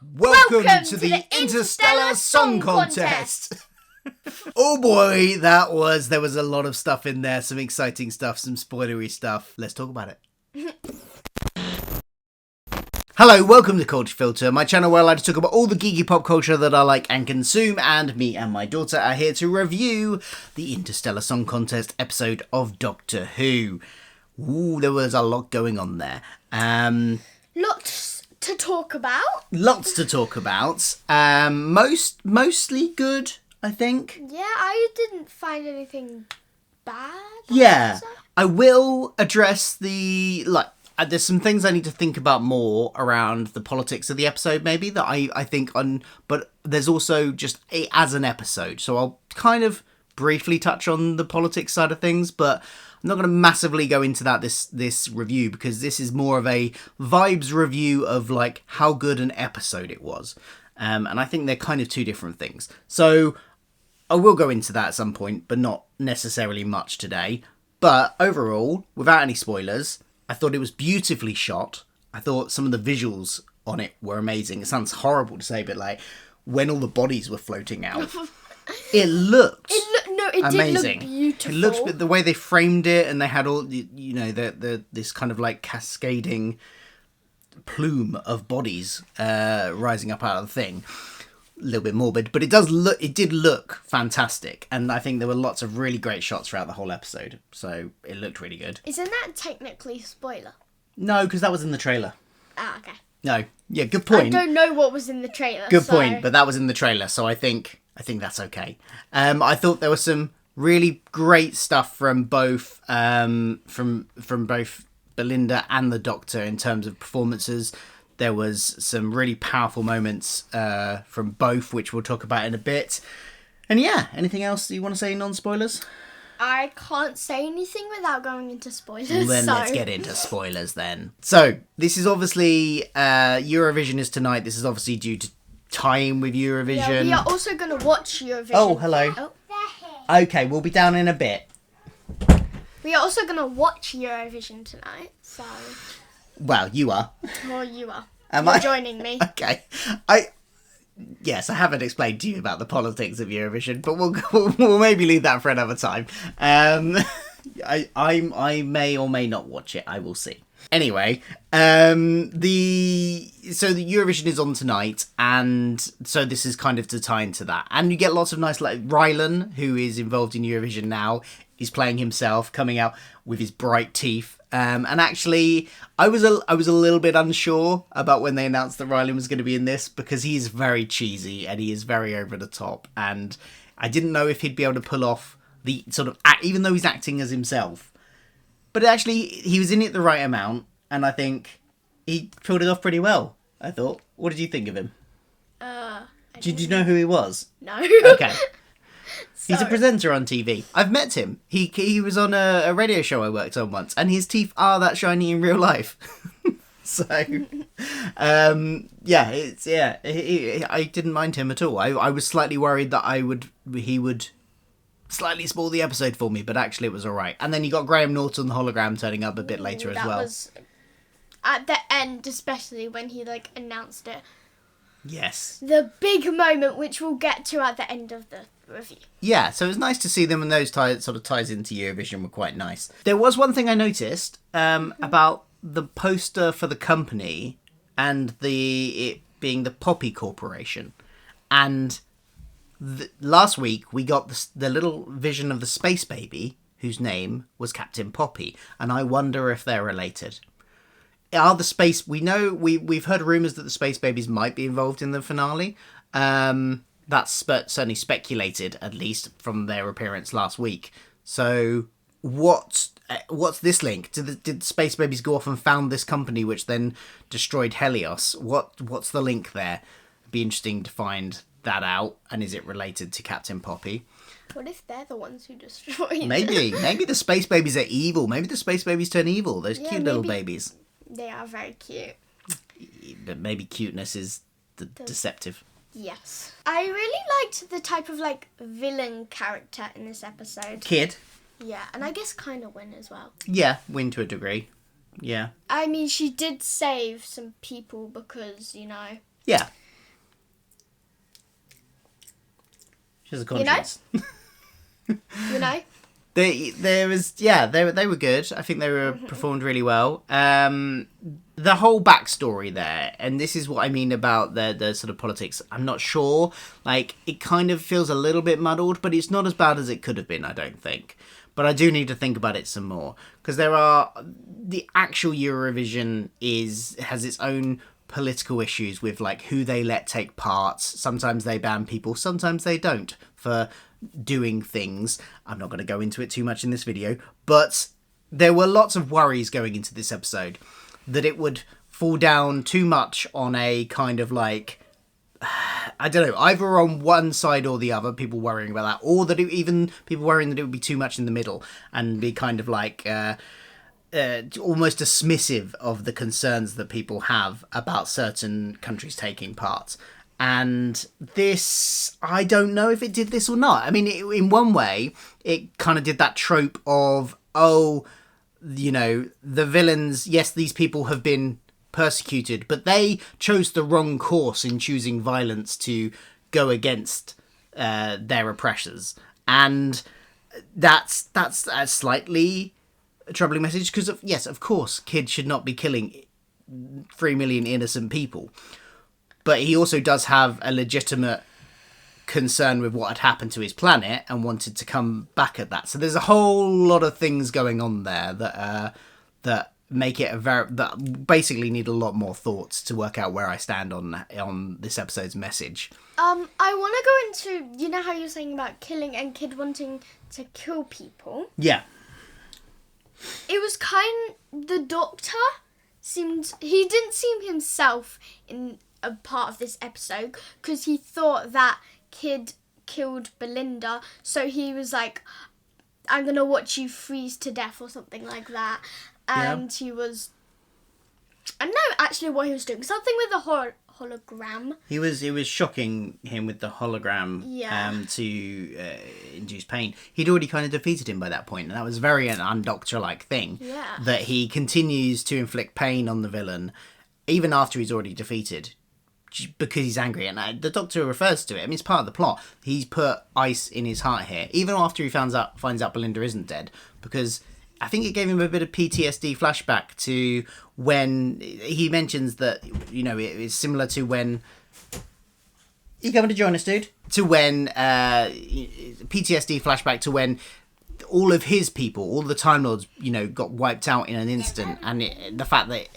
Welcome to the Interstellar Song Contest! Oh boy, there was a lot of stuff in there, some exciting stuff, some spoilery stuff. Let's talk about it. Hello, welcome to Culture Filter, my channel where I like to talk about all the geeky pop culture that I like and consume, and me and my daughter are here to review the Interstellar Song Contest episode of Doctor Who. Ooh, there was a lot going on there. Lots to talk about. Lots to talk about. Mostly good, I think. Yeah, I didn't find anything bad. Yeah, I will address there's some things I need to think about more around the politics of the episode, maybe, that I think on, but there's also just as an episode. So I'll kind of briefly touch on the politics side of things, but I'm not going to massively go into that this review, because this is more of a vibes review of like how good an episode it was. And I think they're kind of two different things. So I will go into that at some point, but not necessarily much today. But overall, without any spoilers, I thought it was beautifully shot. I thought some of the visuals on it were amazing. It sounds horrible to say, but like when all the bodies were floating out, it looked amazing. Did look beautiful. It looked, the way they framed it, and they had all this kind of like cascading plume of bodies rising up out of the thing. A little bit morbid, but it did look fantastic, and I think there were lots of really great shots throughout the whole episode, so it looked really good. Isn't that technically a spoiler? No, because that was in the trailer. Ah, okay. No, yeah, good point. I don't know what was in the trailer. Good point, but that was in the trailer, so I think that's okay. I thought there was some really great stuff from both from both Belinda and the Doctor in terms of performances. There was some really powerful moments from both, which we'll talk about in a bit. And yeah, anything else you want to say, non-spoilers? I can't say anything without going into spoilers. Well, then let's get into spoilers then. So, this is obviously, Eurovision is tonight. This is obviously due to tie in with Eurovision. Yeah, we are also going to watch Eurovision. Oh, hello. Oh. Okay, we'll be down in a bit. We are also going to watch Eurovision tonight, so... Well, you are. Well, you are. You're joining me. Okay. Yes, I haven't explained to you about the politics of Eurovision, but we'll maybe leave that for another time. I may or may not watch it. I will see. Anyway, the Eurovision is on tonight, and so this is kind of to tie into that. And you get lots of nice, like Rylan, who is involved in Eurovision now, is playing himself, coming out with his bright teeth. And actually, I was a little bit unsure about when they announced that Rylan was going to be in this, because he is very cheesy and he is very over the top, and I didn't know if he'd be able to pull off the sort of act, even though he's acting as himself. But actually, he was in it the right amount, and I think he pulled it off pretty well, I thought. What did you think of him? Did you know who he was? No. Okay. He's a presenter on TV. I've met him. He was on a radio show I worked on once, and his teeth are that shiny in real life. So, I didn't mind him at all. I was slightly worried that he would slightly spoil the episode for me, but actually it was all right. And then you got Graham Norton, the hologram, turning up a bit later as well. That was at the end, especially when he announced it. Yes. The big moment, which we'll get to at the end of the review. Yeah, so it was nice to see them, and those ties into Eurovision were quite nice. There was one thing I noticed about the poster for the company and it being the Poppy Corporation. And last week we got the little vision of the space baby whose name was Captain Poppy, and I wonder if they're related. We've heard rumours that the space babies might be involved in the finale. That's certainly speculated, at least from their appearance last week. So what's this link? Did space babies go off and found this company, which then destroyed Helios? What's the link there? It'd be interesting to find that out. And is it related to Captain Poppy? What if they're the ones who destroyed? Maybe the space babies are evil. Maybe the space babies turn evil. Those cute little babies. They are very cute. But maybe cuteness is deceptive. Yes. I really liked the type of villain character in this episode. Kid. Yeah, and I guess kind of Win as well. Yeah, Win to a degree. Yeah. I mean, she did save some people because, Yeah. She has a conscience. You know? They were good. I think they were performed really well. The whole backstory there, and this is what I mean about the sort of politics. I'm not sure. Like, it kind of feels a little bit muddled, but it's not as bad as it could have been, I don't think. But I do need to think about it some more, because the actual Eurovision has its own political issues with, like, who they let take part. Sometimes they ban people, sometimes they don't, for doing things. I'm not going to go into it too much in this video, but there were lots of worries going into this episode that it would fall down too much on a kind of like, I don't know, either on one side or the other, people worrying about that, or that even people worrying that it would be too much in the middle and be kind of like almost dismissive of the concerns that people have about certain countries taking part. And this, I don't know if it did this or not. I mean, in one way, it kind of did that trope of, oh, you know, the villains, yes, these people have been persecuted, but they chose the wrong course in choosing violence to go against their oppressors. And that's a slightly troubling message, because, yes, of course, kids should not be killing 3 million innocent people. But he also does have a legitimate concern with what had happened to his planet and wanted to come back at that. So there's a whole lot of things going on there that make it that basically need a lot more thoughts to work out where I stand on this episode's message. I want to go into, you know how you're saying about killing and kid wanting to kill people? Yeah. It was the Doctor he didn't seem himself in a part of this episode, because he thought that kid killed Belinda, so he was like, I'm gonna watch you freeze to death or something like that. And he was, I don't know actually what he was doing, something with a hologram. He was shocking him with the hologram to induce pain. He'd already kind of defeated him by that point, and that was very an undoctor-like thing. Yeah. That he continues to inflict pain on the villain even after he's already defeated, because he's angry. And the Doctor refers to it. I mean, it's part of the plot. He's put ice in his heart here, even after he finds out Belinda isn't dead, because I think it gave him a bit of PTSD flashback to when he mentions that, you know, it's similar to when... You coming to join us, dude? To when... PTSD flashback to when all of his people, all the Time Lords, you know, got wiped out in an instant. And the fact that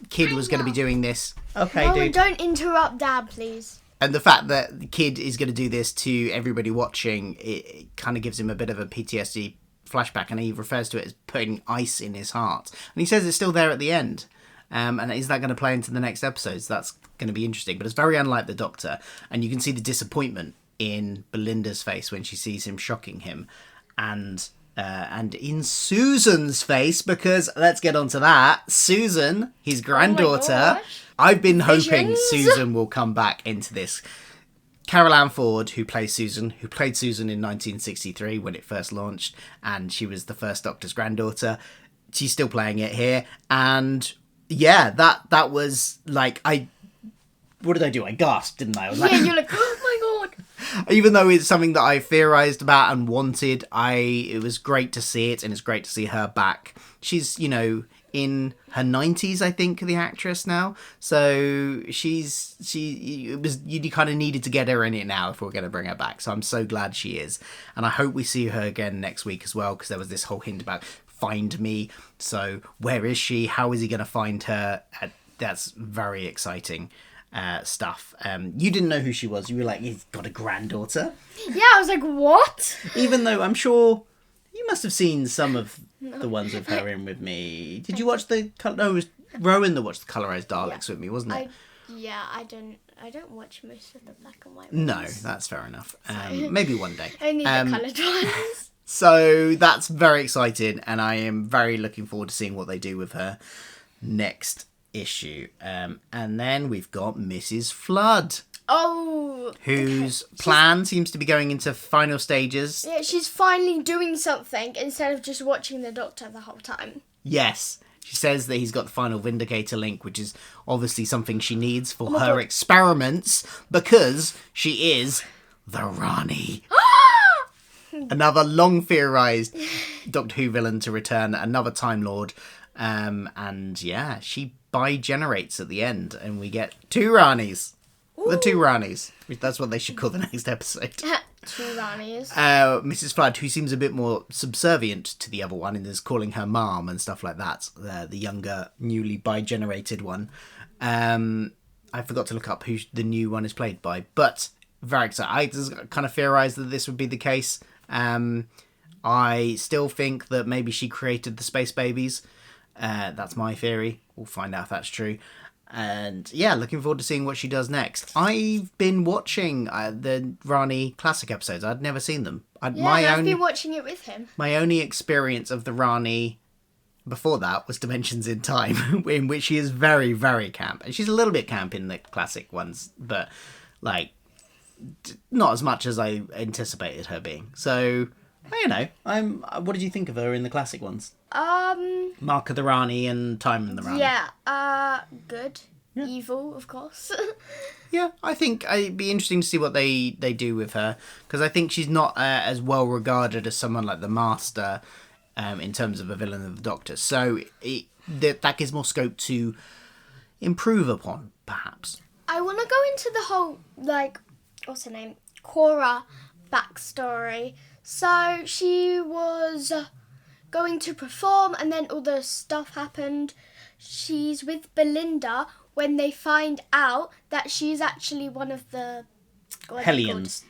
Kid was going to be doing this... Okay, no, dude. Don't interrupt Dad, please. And the fact that the Kid is going to do this to everybody watching, it kind of gives him a bit of a PTSD flashback, and he refers to it as putting ice in his heart. And he says it's still there at the end. And is that going to play into the next episodes? That's going to be interesting. But it's very unlike the Doctor. And you can see the disappointment in Belinda's face when she sees him shocking him. And in Susan's face, because let's get on to that. Susan, his granddaughter. I've been hoping Susan will come back into this. Carol Ann Ford, who played Susan in 1963 when it first launched, and she was the first Doctor's granddaughter. She's still playing it here, and yeah, that was like, what did I do? I gasped, didn't I? I was like, you're like, oh my god! Even though it's something that I theorised about and wanted, it was great to see it, and it's great to see her back. She's, you know, in her 90s, I think, the actress now. So you kind of needed to get her in it now if we're going to bring her back. So I'm so glad she is. And I hope we see her again next week as well, because there was this whole hint about find me. So where is she? How is he going to find her? That's very exciting stuff. You didn't know who she was. You were like, he's got a granddaughter. Yeah, I was like, what? Even though I'm sure you must have seen some of the ones with her in with me. Did you watch it was Rowan that watched the Colorized Daleks with me, wasn't it? I don't watch most of the black and white ones. No, that's fair enough. Maybe one day. Only the coloured ones. So that's very exciting, and I am very looking forward to seeing what they do with her next issue. And then we've got Mrs. Flood. Oh, whose plan seems to be going into final stages. Yeah, she's finally doing something instead of just watching the Doctor the whole time. Yes. She says that he's got the final Vindicator link, which is obviously something she needs for her experiments, because she is the Rani. Another long theorized Doctor Who villain to return, another Time Lord. And yeah, she bi-generates at the end, and we get 2 Ranis. The 2 Ranis. That's what they should call the next episode. 2 Ranis. Mrs. Flood, who seems a bit more subservient to the other one and is calling her mom and stuff like that. The younger, newly bi-generated one. I forgot to look up who the new one is played by, but very excited. I just kind of theorised that this would be the case. I still think that maybe she created the space babies. That's my theory. We'll find out if that's true. And yeah, looking forward to seeing what she does next. I've been watching the Rani classic episodes. I'd never seen them. I've been watching it with him. My only experience of the Rani before that was Dimensions in Time, in which she is very, very camp. And she's a little bit camp in the classic ones, but like not as much as I anticipated her being. So, you know, what did you think of her in the classic ones? Mark of the Rani and Time and the Rani. Yeah, good. Yeah. Evil, of course. Yeah, I think it'd be interesting to see what they do with her, because I think she's not as well regarded as someone like the Master in terms of a villain of the Doctor. So that gives more scope to improve upon, perhaps. I want to go into the whole, like, what's her name? Cora backstory. So she was going to perform, and then all the stuff happened. She's with Belinda when they find out that she's actually one of the Hellions.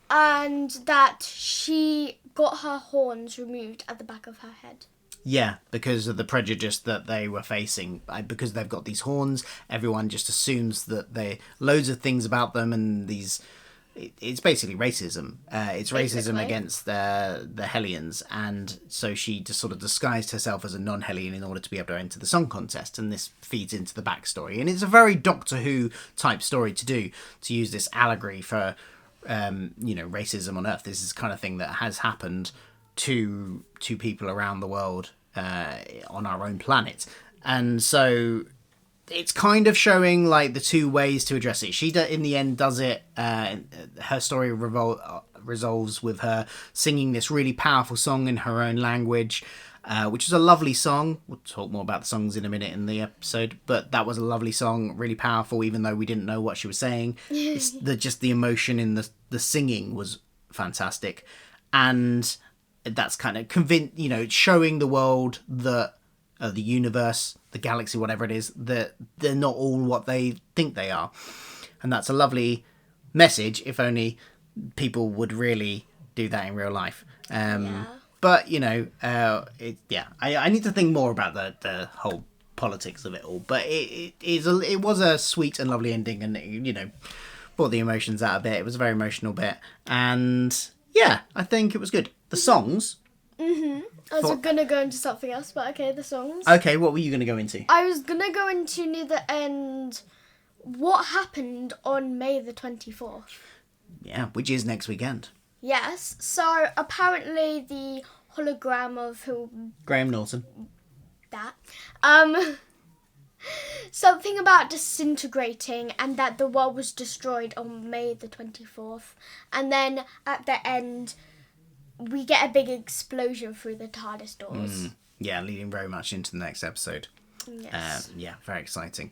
And that she got her horns removed at the back of her head. Yeah, because of the prejudice that they were facing. Because they've got these horns, everyone just assumes that they loads of things about them, and these. It's basically racism. It's racism against the Hellions, and so she just sort of disguised herself as a non-Hellion in order to be able to enter the song contest, and this feeds into the backstory. And it's a very Doctor Who type story to do, to use this allegory for, racism on Earth. This is the kind of thing that has happened to people around the world on our own planet, and so it's kind of showing like the 2 ways to address it. She in the end does it. Her story resolves with her singing this really powerful song in her own language, which is a lovely song. We'll talk more about the songs in a minute in the episode, but that was a lovely song, really powerful, even though we didn't know what she was saying. It's just the emotion in the singing was fantastic, and that's kind of showing the world that the universe, the galaxy, whatever it is, that they're not all what they think they are. And that's a lovely message, if only people would really do that in real life. But, I need to think more about the whole politics of it all. But it was a sweet and lovely ending, and, brought the emotions out a bit. It was a very emotional bit. And, yeah, I think it was good. The songs... Mm-hmm. I was going to go into something else, but okay, the songs. Okay, what were you going to go into? I was going to go into near the end what happened on May the 24th. Yeah, which is next weekend. Yes, so apparently the hologram of who... Graham Norton. That. Something about disintegrating and that the world was destroyed on May the 24th. And then at the end... we get a big explosion through the TARDIS doors. Yeah, leading very much into the next episode. Yes. Very exciting.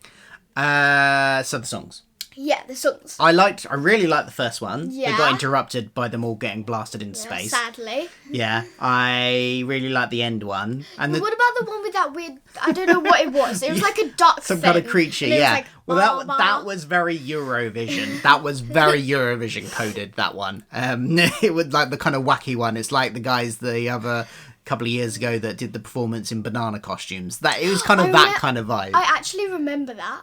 So the songs. Yeah, the songs. I really liked the first one. Yeah. It got interrupted by them all getting blasted into space. Sadly. Yeah, I really liked the end one. And what about the one with that weird... I don't know what it was. It was like a duck Some thing. kind of creature, yeah. Like, well, that was very Eurovision. That was very Eurovision coded, that one. It was like the kind of wacky one. It's like the guys the other couple of years ago that did the performance in banana costumes. That it was kind of that kind of vibe. I actually remember that.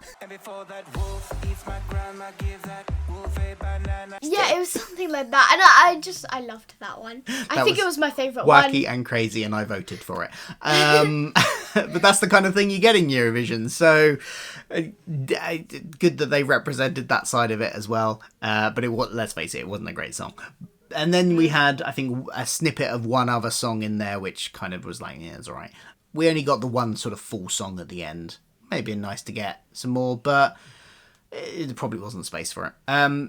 Yeah, it was something like that, and I loved that one. I think it was my favourite one. Wacky and crazy, and I voted for it. But that's the kind of thing you get in Eurovision. So good that they represented that side of it as well. But let's face it wasn't a great song. And then we had, I think, a snippet of one other song in there, which kind of was like, yeah, it's all right. We only got the one sort of full song at the end. Maybe nice to get some more, but It probably wasn't space for it.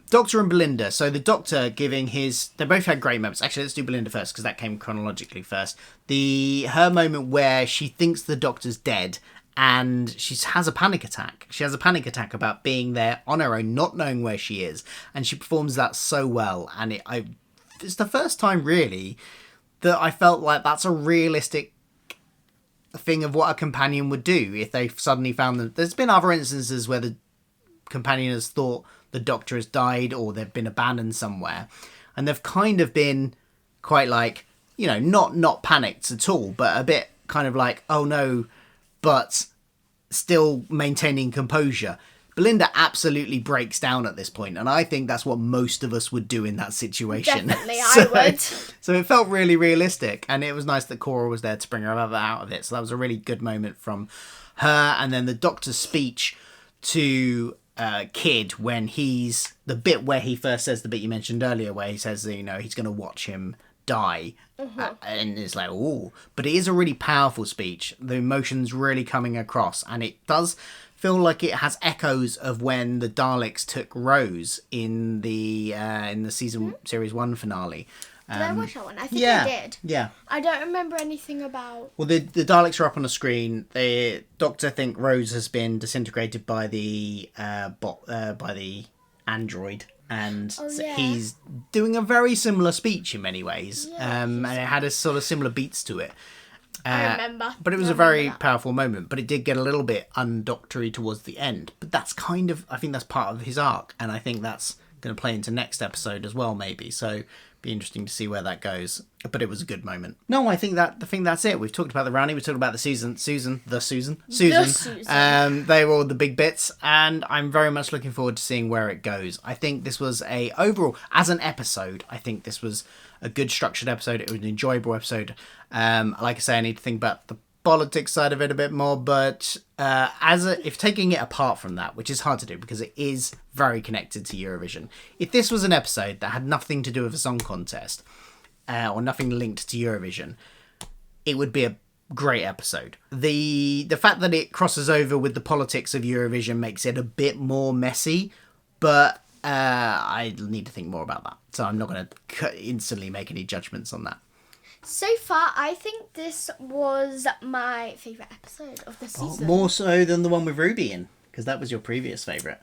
Doctor and Belinda. So the Doctor giving his... They both had great moments. Actually, let's do Belinda first, because that came chronologically first. Her moment where she thinks the Doctor's dead, and she has a panic attack. She has a panic attack about being there on her own, not knowing where she is. And she performs that so well. And it's the first time, really, that I felt like that's a realistic thing of what a companion would do if they suddenly found them. There's been other instances where the companion has thought the Doctor has died or they've been abandoned somewhere, and they've kind of been quite like, not panicked at all, but a bit kind of like, oh no, but still maintaining composure. Belinda absolutely breaks down at this point, and I think that's what most of us would do in that situation. Definitely, I would. So it felt really realistic, and it was nice that Cora was there to bring her out of it. So that was a really good moment from her, and then the Doctor's speech to Kid when he's... The bit where he first says the bit you mentioned earlier, where he says, he's going to watch him die. And it's like, ooh. But it is a really powerful speech. The emotion's really coming across, and it does feel like it has echoes of when the Daleks took Rose in the series 1 finale. Did I watch that one? I think I did. Yeah. I don't remember anything about... Well, the Daleks are up on the screen. The Doctor think Rose has been disintegrated by the android, and he's doing a very similar speech in many ways. And it had a sort of similar beats to it. I remember. But it was a very powerful moment. But it did get a little bit undoctory towards the end. But that's I think that's part of his arc, and I think that's going to play into next episode as well, maybe. So be interesting to see where that goes. But it was a good moment. No, I think that's it. We've talked about the Rounding. We've talked about the Susan. They were all the big bits, and I'm very much looking forward to seeing where it goes. I think this was overall, as an episode, I think this was a good structured episode. It was an enjoyable episode. Like I say, I need to think about the politics side of it a bit more, but if taking it apart from that, which is hard to do because it is very connected to Eurovision, if this was an episode that had nothing to do with a song contest or nothing linked to Eurovision, it would be a great episode. The fact that it crosses over with the politics of Eurovision makes it a bit more messy, but I need to think more about that, so I'm not going to instantly make any judgments on that. So far, I think this was my favourite episode of the season. More so than the one with Ruby in, because that was your previous favourite.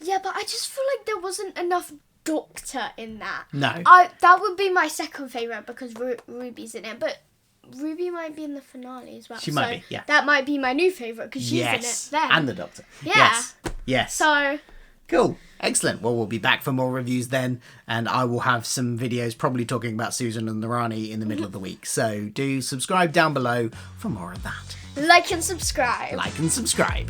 Yeah, but I just feel like there wasn't enough Doctor in that. No. That would be my second favourite because Ruby's in it, but Ruby might be in the finale as well. She might be, yeah. That might be my new favourite because she's in it then. And the Doctor. Yeah. Yes. So... Cool. Excellent. Well, we'll be back for more reviews then, and I will have some videos probably talking about Susan and the Rani in the middle of the week. So do subscribe down below for more of that. Like and subscribe. Like and subscribe.